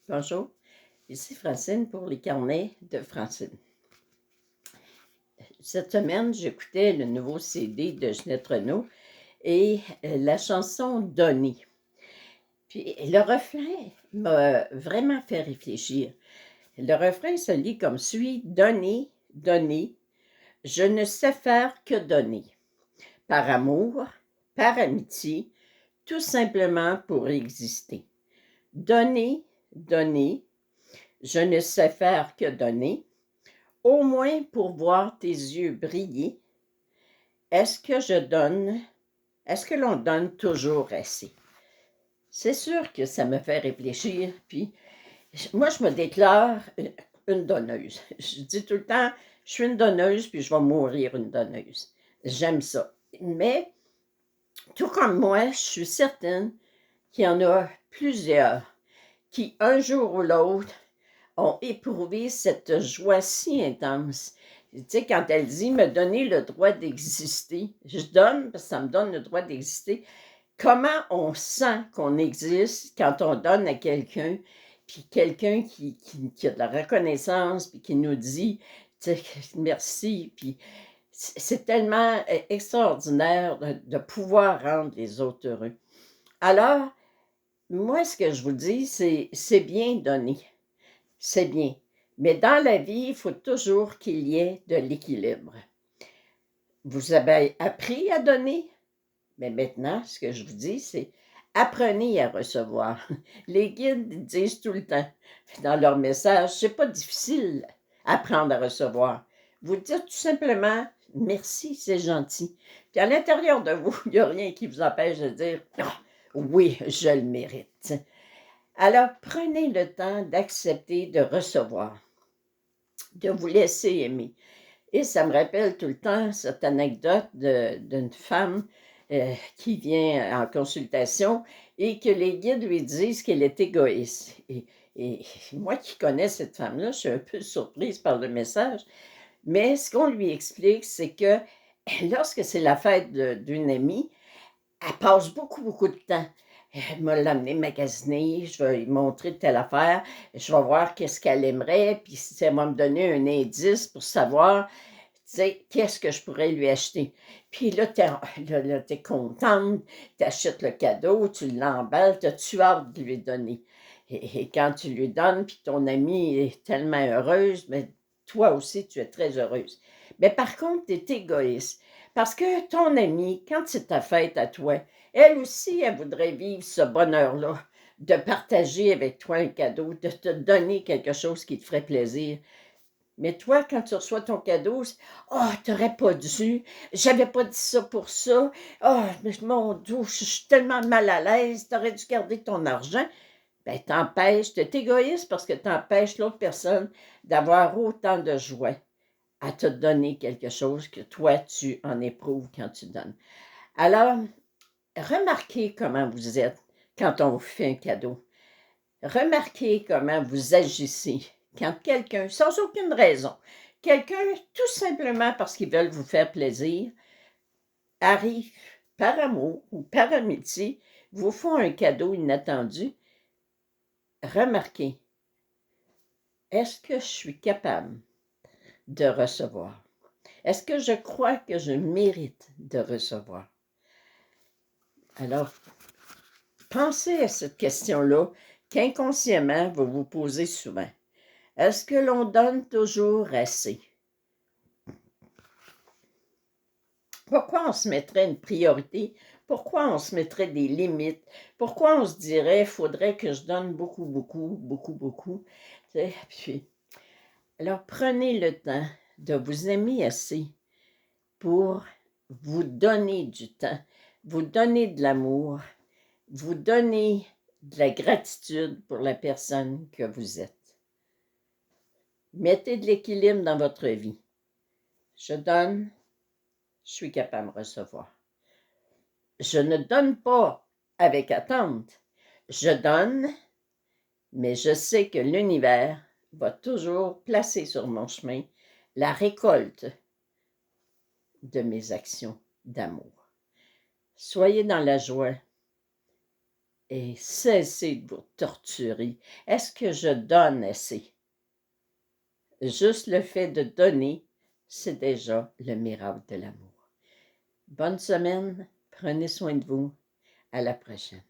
Bonjour, ici Francine pour les carnets de Francine. Cette semaine, j'écoutais le nouveau CD de Ginette Renault et la chanson Donner. Puis le refrain m'a vraiment fait réfléchir. Le refrain se lit comme suit: Donner, donner, je ne sais faire que donner. Par amour, par amitié, tout simplement pour exister. Donner, donner, je ne sais faire que donner. Au moins pour voir tes yeux briller, est-ce que je donne, est-ce que l'on donne toujours assez? C'est sûr que ça me fait réfléchir, puis moi, je me déclare une donneuse. Je dis tout le temps, je suis une donneuse, puis je vais mourir une donneuse. J'aime ça. Mais, tout comme moi, je suis certaine qu'il y en a plusieurs qui, un jour ou l'autre, ont éprouvé cette joie si intense. Tu sais, quand elle dit me donner le droit d'exister, je donne parce que ça me donne le droit d'exister. Comment on sent qu'on existe quand on donne à quelqu'un, puis quelqu'un qui a de la reconnaissance, puis qui nous dit tu sais, merci, puis c'est tellement extraordinaire de pouvoir rendre les autres heureux. Alors, moi, ce que je vous dis, c'est bien donner. C'est bien. Mais dans la vie, il faut toujours qu'il y ait de l'équilibre. Vous avez appris à donner, mais maintenant, ce que je vous dis, c'est apprenez à recevoir. Les guides disent tout le temps dans leur message, c'est pas difficile apprendre à recevoir. Vous dites tout simplement merci, c'est gentil. Puis à l'intérieur de vous, il n'y a rien qui vous empêche de dire ah, oui, je le mérite. Alors, prenez le temps d'accepter de recevoir, de vous laisser aimer. Et ça me rappelle tout le temps cette anecdote d'une femme qui vient en consultation et que les guides lui disent qu'elle est égoïste. Et moi qui connais cette femme-là, je suis un peu surprise par le message, mais ce qu'on lui explique, c'est que lorsque c'est la fête d'une amie, elle passe beaucoup, beaucoup de temps. Elle m'a l'amener magasiner, je vais lui montrer telle affaire, je vais voir qu'est-ce qu'elle aimerait, puis si elle va me donner un indice pour savoir, tu sais, qu'est-ce que je pourrais lui acheter. Puis là, t'es contente, tu achètes le cadeau, tu l'emballes, tu as hâte de lui donner. Et quand tu lui donnes, puis ton amie est tellement heureuse, mais toi aussi, tu es très heureuse. Mais par contre, tu es égoïste. Parce que ton amie, quand c'est ta fête à toi, elle aussi, elle voudrait vivre ce bonheur-là, de partager avec toi un cadeau, de te donner quelque chose qui te ferait plaisir. Mais toi, quand tu reçois ton cadeau, c'est «Ah, t'aurais pas dû, j'avais pas dit ça pour ça. Ah, mais mon Dieu, je suis tellement mal à l'aise, t'aurais dû garder ton argent». Ben, t'empêches, t'es égoïste parce que t'empêches l'autre personne d'avoir autant de joie à te donner quelque chose que toi, tu en éprouves quand tu donnes. Alors, remarquez comment vous êtes quand on vous fait un cadeau. Remarquez comment vous agissez quand quelqu'un, sans aucune raison, quelqu'un, tout simplement parce qu'ils veulent vous faire plaisir, arrive par amour ou par amitié, vous font un cadeau inattendu. Remarquez, est-ce que je suis capable de recevoir? Est-ce que je crois que je mérite de recevoir? Alors, pensez à cette question-là qu'inconsciemment vous vous posez souvent. Est-ce que l'on donne toujours assez? Pourquoi on se mettrait une priorité? Pourquoi on se mettrait des limites? Pourquoi on se dirait, il faudrait que je donne beaucoup, beaucoup, beaucoup, beaucoup? Tu sais, puis, alors prenez le temps de vous aimer assez pour vous donner du temps, vous donner de l'amour, vous donner de la gratitude pour la personne que vous êtes. Mettez de l'équilibre dans votre vie. Je donne, je suis capable de recevoir. Je ne donne pas avec attente. Je donne, mais je sais que l'univers va toujours placer sur mon chemin la récolte de mes actions d'amour. Soyez dans la joie et cessez de vous torturer. Est-ce que je donne assez? Juste le fait de donner, c'est déjà le miracle de l'amour. Bonne semaine, prenez soin de vous. À la prochaine.